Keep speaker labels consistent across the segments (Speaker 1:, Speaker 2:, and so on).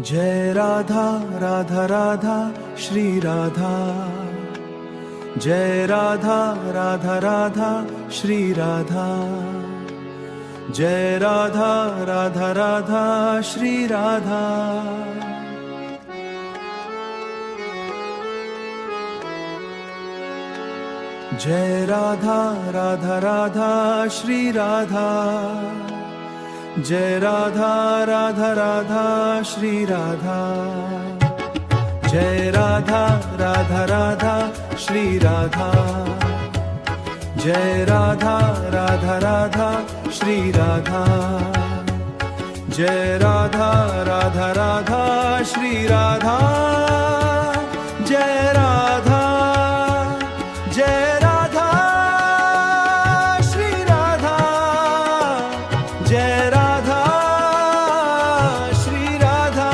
Speaker 1: जय राधा राधा राधा श्री राधा। जय राधा राधा राधा श्री राधा। जय राधा राधा राधा श्री राधा। जय राधा राधा राधा श्री राधा। जय राधा राधा राधा श्री राधा। जय राधा राधा राधा श्री राधा। जय राधा राधा राधा श्री राधा। जय राधा राधा राधा श्री राधा। जय राधा जय राधा श्री राधा। जय राधा श्री राधा।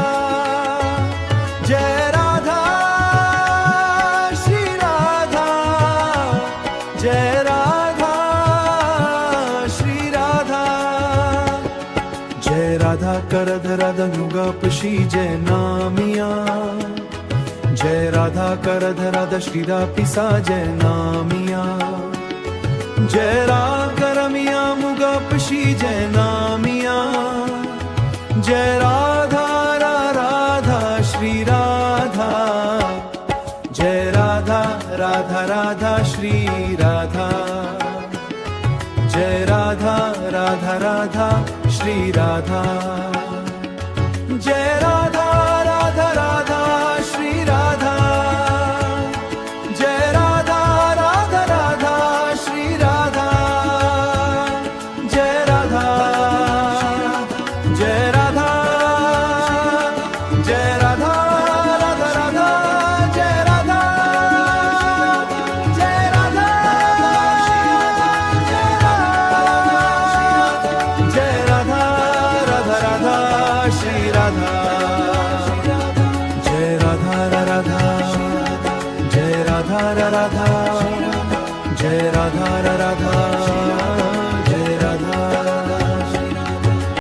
Speaker 1: जय राधा श्री राधा। जय राधा श्री राधा। जय राधा करधरा धनुगपशी जय नामिया। जय राधा करधरा दश्रीदा पिसा जय नामिया। जय करमिया मुगपशी जय नामिया। जय राधा राधा श्री राधा। जय राधा राधा राधा श्री राधा। जय राधा राधा राधा श्री राधा। जय राधा राधा राधा श्री राधा। जय राधा राधा राधा श्री राधा। जय राधा जय राधा। जय राधा राधा राधा। जय राधा जय राधा। जय राधा राधा राधा श्री राधा। जय राधा राधा। जय राधा राधा। जय राधा राधा।